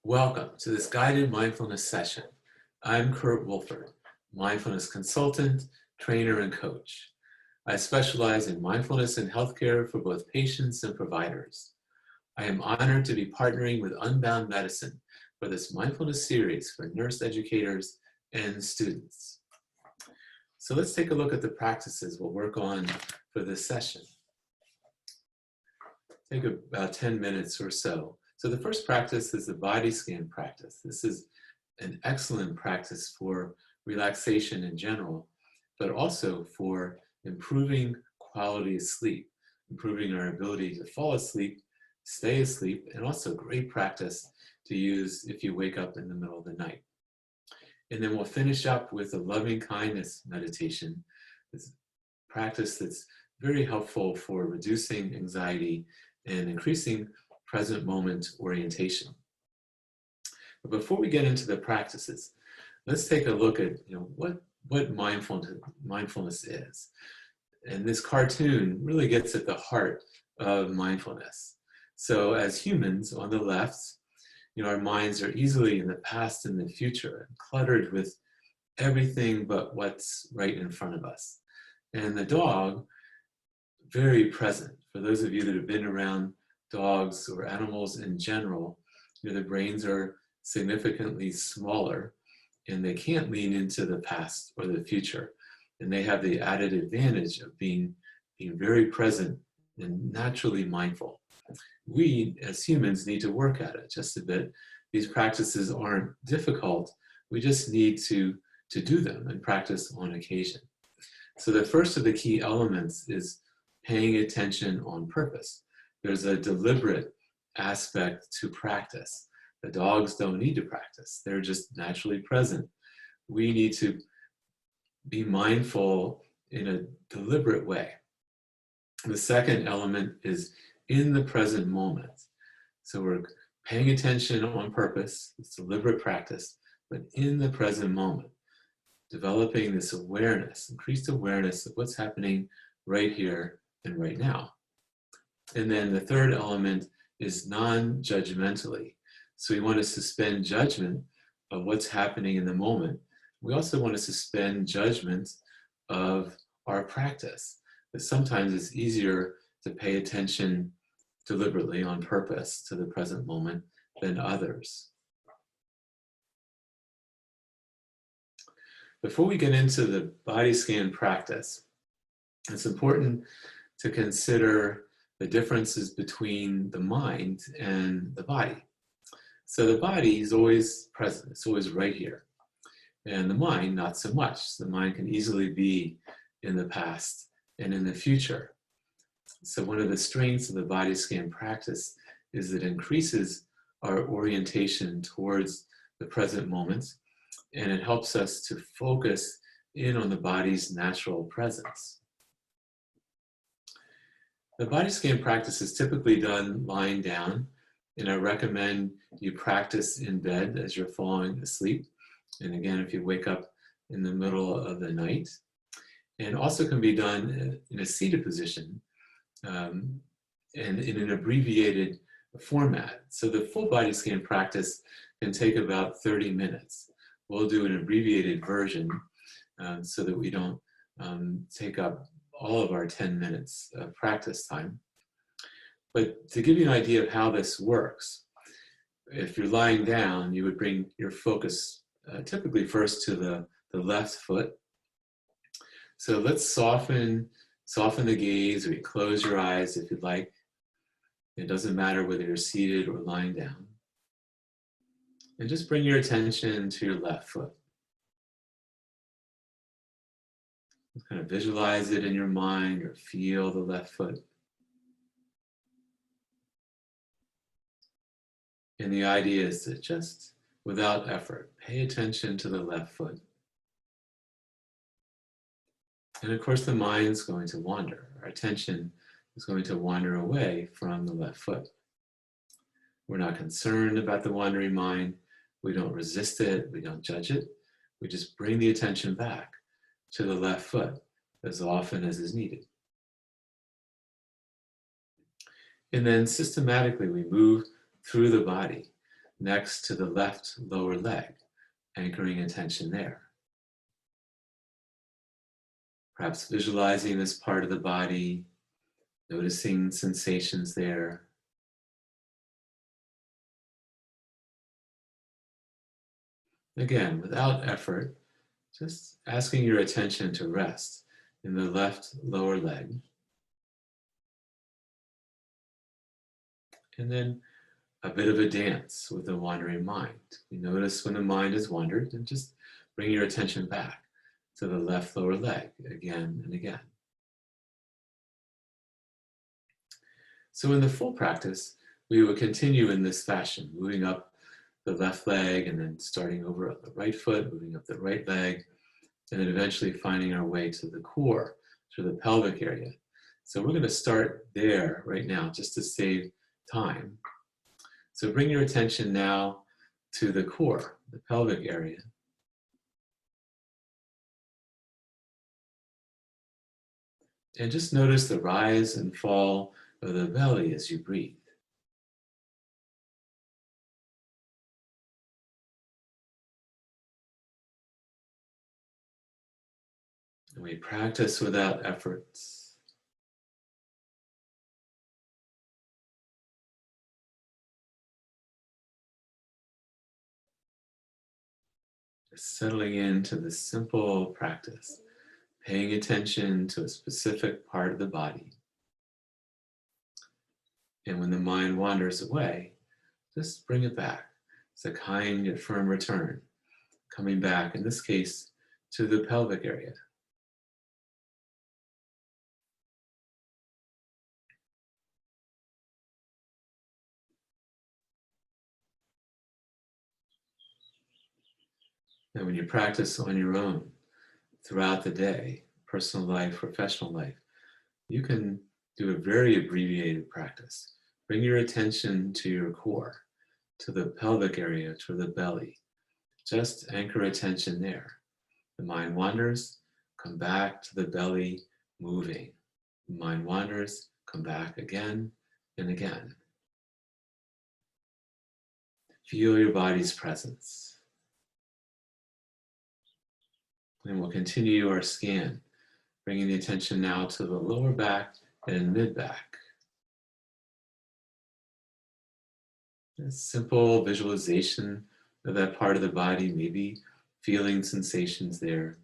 Welcome to this guided mindfulness session. I'm Curt Woolford, mindfulness consultant, trainer, and coach. I specialize in mindfulness and healthcare for both patients and providers. I am honored to be partnering with Unbound Medicine for this mindfulness series for nurse educators and students. So let's take a look at the practices we'll work on for this session. Take about 10 minutes or so. So the first practice is the body scan practice. This is an excellent practice for relaxation in general, but also for improving quality of sleep, improving our ability to fall asleep, stay asleep, and also great practice to use if you wake up in the middle of the night. And then we'll finish up with a loving-kindness meditation. It's a practice that's very helpful for reducing anxiety and increasing present moment orientation. But before we get into the practices, let's take a look at what mindfulness is. And this cartoon really gets at the heart of mindfulness. So as humans on the left, our minds are easily in the past and the future, cluttered with everything but what's right in front of us. And the dog, very present. For those of you that have been around dogs or animals in general, their brains are significantly smaller and they can't lean into the past or the future. And they have the added advantage of being very present and naturally mindful. We, as humans, need to work at it just a bit. These practices aren't difficult. We just need to do them and practice on occasion. So the first of the key elements is paying attention on purpose. There's a deliberate aspect to practice. The dogs don't need to practice. They're just naturally present. We need to be mindful in a deliberate way. The second element is in the present moment. So we're paying attention on purpose, it's deliberate practice, but in the present moment, developing this awareness, increased awareness of what's happening right here and right now. And then the third element is non-judgmentally. So we want to suspend judgment of what's happening in the moment. We also want to suspend judgment of our practice. But sometimes it's easier to pay attention deliberately on purpose to the present moment than others. Before we get into the body scan practice, it's important to consider the differences between the mind and the body. So the body is always present, it's always right here. And the mind, not so much. The mind can easily be in the past and in the future. So one of the strengths of the body scan practice is it increases our orientation towards the present moment, and it helps us to focus in on the body's natural presence. The body scan practice is typically done lying down, and I recommend you practice in bed as you're falling asleep. And again, if you wake up in the middle of the night. And also can be done in a seated position and in an abbreviated format. So the full body scan practice can take about 30 minutes. We'll do an abbreviated version so that we don't take up all of our 10 minutes of practice time. But to give you an idea of how this works, if you're lying down, you would bring your focus typically first to the left foot. So let's soften the gaze, or you close your eyes if you'd like. It doesn't matter whether you're seated or lying down. And just bring your attention to your left foot. Kind of visualize it in your mind or feel the left foot. And the idea is to just, without effort, pay attention to the left foot. And of course, the mind's going to wander. Our attention is going to wander away from the left foot. We're not concerned about the wandering mind. We don't resist it. We don't judge it. We just bring the attention back to the left foot as often as is needed. And then systematically we move through the body. next to the left lower leg, anchoring attention there. Perhaps visualizing this part of the body, noticing sensations there. Again, without effort, just asking your attention to rest in the left lower leg. And then a bit of a dance with the wandering mind. You notice when the mind has wandered and just bring your attention back to the left lower leg again and again. So in the full practice, we will continue in this fashion, moving up the left leg and then starting over at the right foot, moving up the right leg, and then eventually finding our way to the core, to the pelvic area. So we're going to start there right now just to save time. So bring your attention now to the core, the pelvic area. And just notice the rise and fall of the belly as you breathe. And we practice without efforts. Just settling into this simple practice, paying attention to a specific part of the body. And when the mind wanders away, just bring it back. It's a kind yet firm return, coming back, in this case, to the pelvic area. And when you practice on your own throughout the day, personal life, professional life, you can do a very abbreviated practice. Bring your attention to your core, to the pelvic area, to the belly. Just anchor attention there. The mind wanders, come back to the belly, moving. The mind wanders, come back again and again. Feel your body's presence. And we'll continue our scan, bringing the attention now to the lower back and mid-back. A simple visualization of that part of the body, maybe feeling sensations there.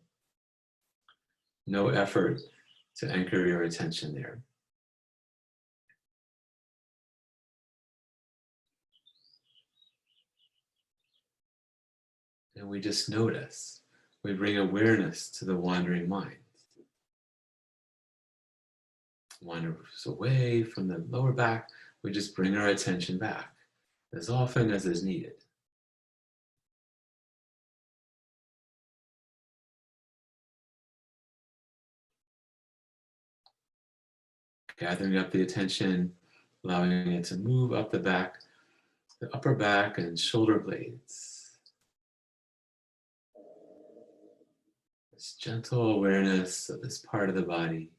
No effort to anchor your attention there. And we just notice. We bring awareness to the wandering mind. Wanders away from the lower back, we just bring our attention back as often as is needed. Gathering up the attention, allowing it to move up the back, the upper back and shoulder blades. This gentle awareness of this part of the body.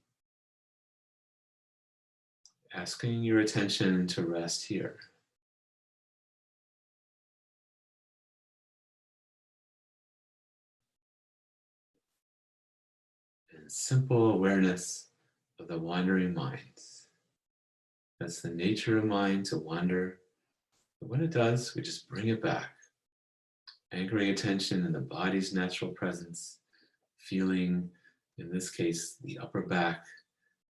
Asking your attention to rest here. And simple awareness of the wandering minds. That's the nature of mind, to wander. But when it does, we just bring it back. Anchoring attention in the body's natural presence, feeling, in this case, the upper back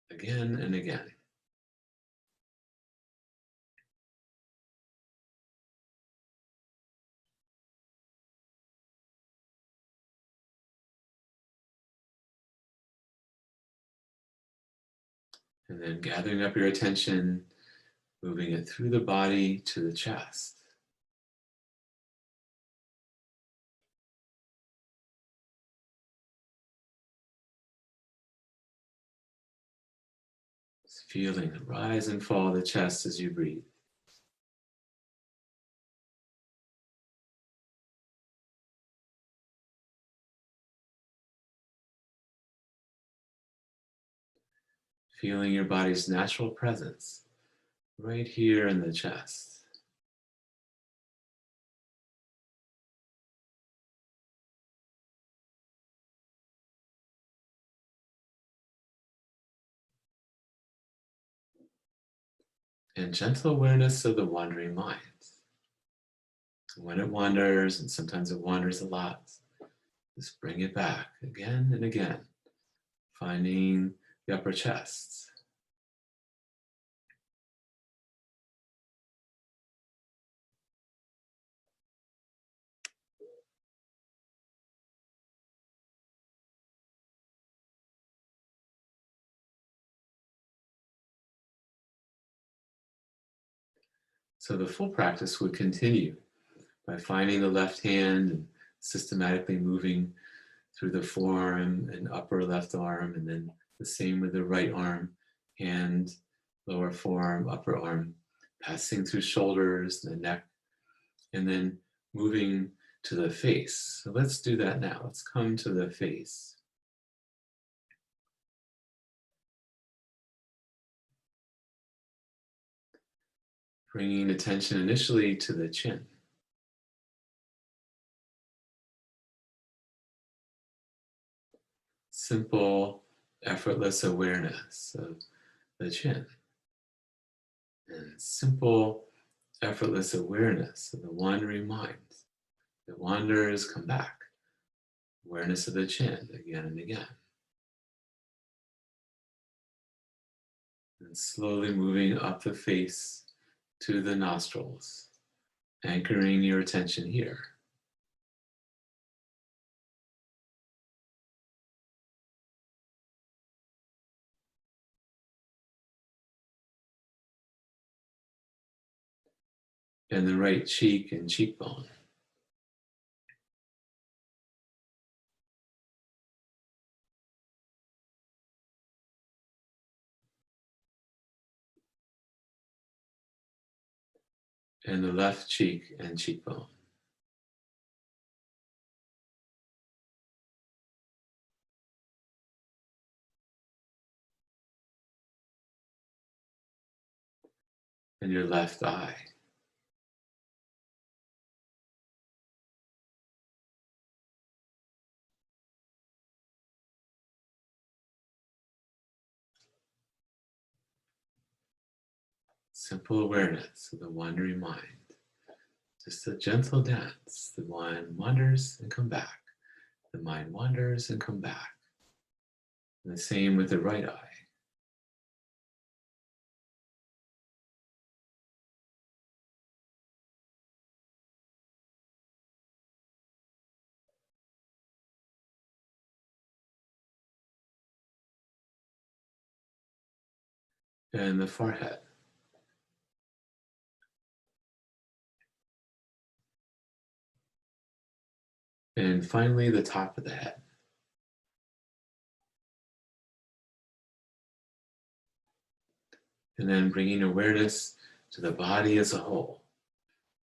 again and again. And then gathering up your attention, moving it through the body to the chest. Just feeling the rise and fall of the chest as you breathe. Feeling your body's natural presence right here in the chest. and gentle awareness of the wandering mind. When it wanders, and sometimes it wanders a lot, just bring it back again and again, finding the upper chest. So the full practice would continue by finding the left hand and systematically moving through the forearm and upper left arm, and then the same with the right arm, hand, lower forearm, upper arm, passing through shoulders, the neck, and then moving to the face. So let's do that now. Let's come to the face. Bringing attention initially to the chin. Simple, effortless awareness of the chin. And simple, effortless awareness of the wandering mind. The wanderers come back. Awareness of the chin again and again. And slowly moving up the face to the nostrils, anchoring your attention here. And the right cheek and cheekbone. And the left cheek and cheekbone. And your left eye. Simple awareness of the wandering mind. Just a gentle dance. The mind wanders and come back. The mind wanders and come back. And the same with the right eye. And the forehead. And finally, the top of the head. And then bringing awareness to the body as a whole,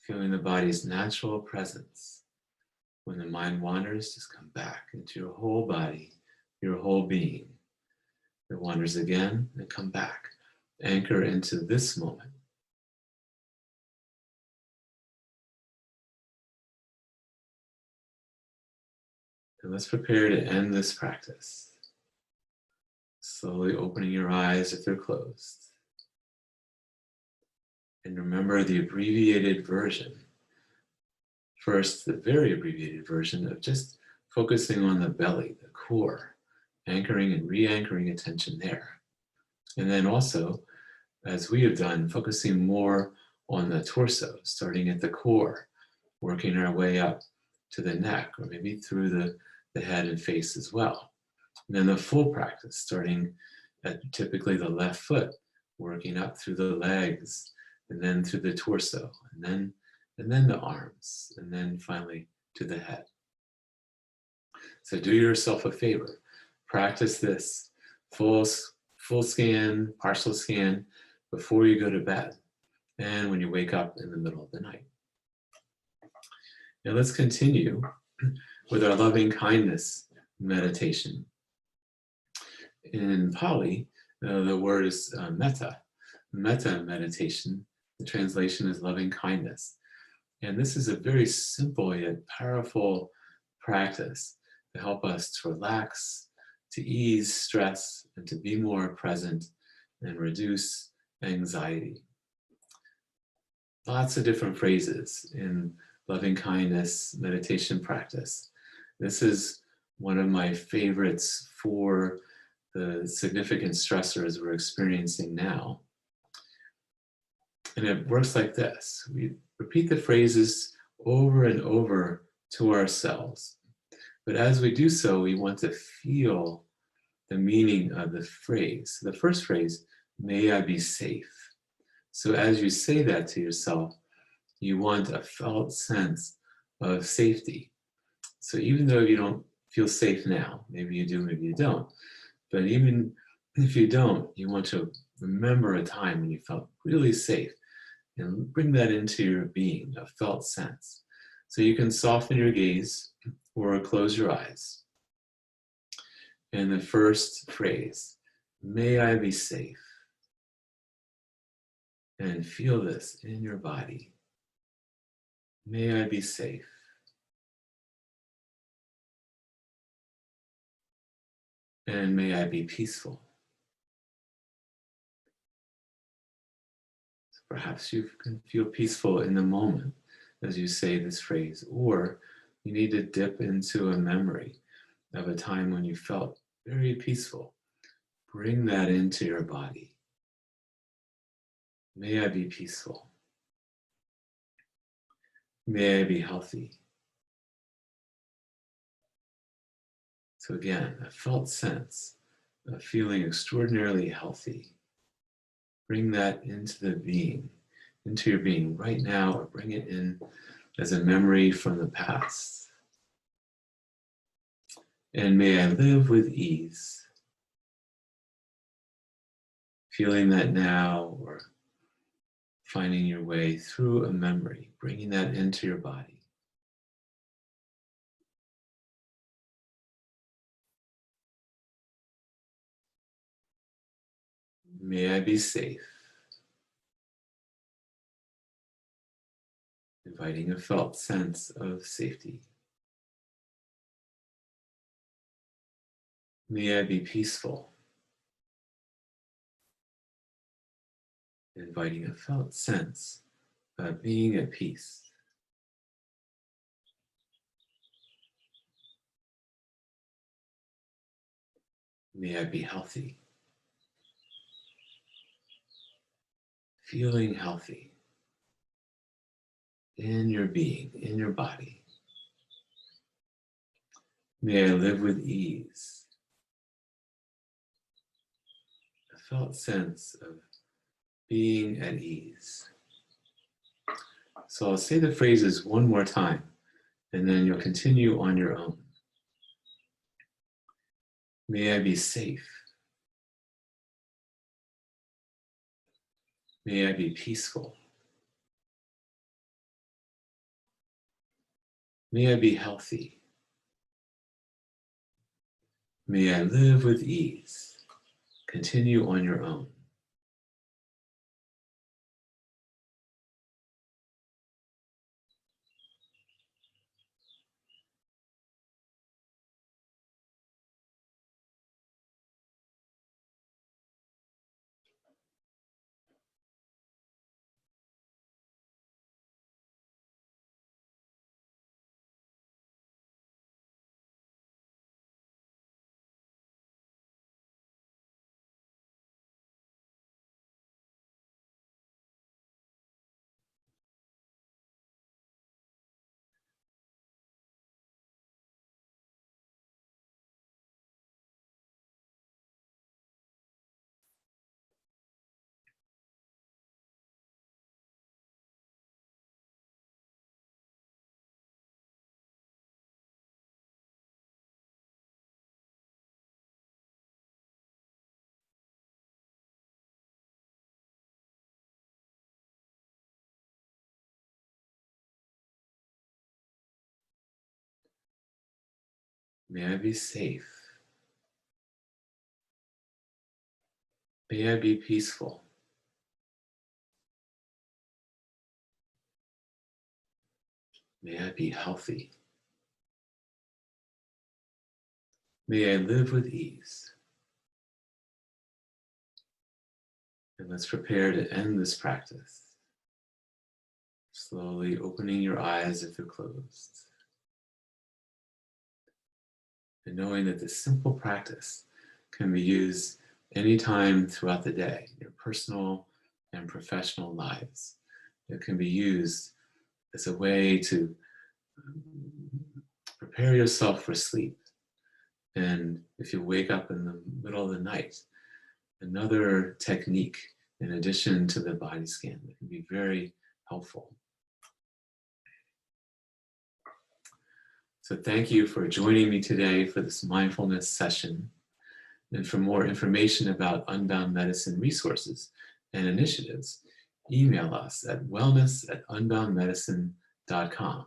feeling the body's natural presence. When the mind wanders, just come back into your whole body, your whole being. It wanders again and come back. Anchor into this moment. And let's prepare to end this practice. Slowly opening your eyes if they're closed. And remember the abbreviated version. First, the very abbreviated version of just focusing on the belly, the core, anchoring and re-anchoring attention there. And then also, as we have done, focusing more on the torso, starting at the core, working our way up to the neck, or maybe through the head and face as well. And then the full practice, starting at typically the left foot, working up through the legs, and then through the torso, and then the arms, and then finally to the head. So do yourself a favor. Practice this full scan, partial scan before you go to bed and when you wake up in the middle of the night. Now let's continue with our loving kindness meditation. In Pali, the word is metta. Metta meditation, the translation is loving kindness. And this is a very simple yet powerful practice to help us to relax, to ease stress, and to be more present and reduce anxiety. lots of different phrases in loving kindness meditation practice. This is one of my favorites for the significant stressors we're experiencing now. And it works like this. We repeat the phrases over and over to ourselves. But as we do so, we want to feel the meaning of the phrase. The first phrase, may I be safe. So as you say that to yourself, you want a felt sense of safety. So even though you don't feel safe now, maybe you do, maybe you don't, but even if you don't, you want to remember a time when you felt really safe and bring that into your being, a felt sense. So you can soften your gaze or close your eyes. And the first phrase, may I be safe. And feel this in your body. May I be safe. And may I be peaceful. So perhaps you can feel peaceful in the moment as you say this phrase, or you need to dip into a memory of a time when you felt very peaceful. Bring that into your body. May I be peaceful. May I be healthy. So again, a felt sense of feeling extraordinarily healthy. Bring that into the being, into your being right now, or bring it in as a memory from the past. And may I live with ease. Feeling that now, or finding your way through a memory, bringing that into your body. May I be safe. Inviting a felt sense of safety. May I be peaceful. Inviting a felt sense of being at peace. May I be healthy. Feeling healthy in your being, in your body. May I live with ease. A felt sense of being at ease. So I'll say the phrases one more time, and then you'll continue on your own. May I be safe. May I be peaceful. May I be healthy. May I live with ease. Continue on your own. May I be safe. May I be peaceful. May I be healthy. May I live with ease. And let's prepare to end this practice. Slowly opening your eyes if they're closed. And knowing that this simple practice can be used anytime throughout the day, your personal and professional lives. It can be used as a way to prepare yourself for sleep. And if you wake up in the middle of the night, another technique in addition to the body scan that can be very helpful. So thank you for joining me today for this mindfulness session. And for more information about Unbound Medicine resources and initiatives, email us at wellness@unboundmedicine.com.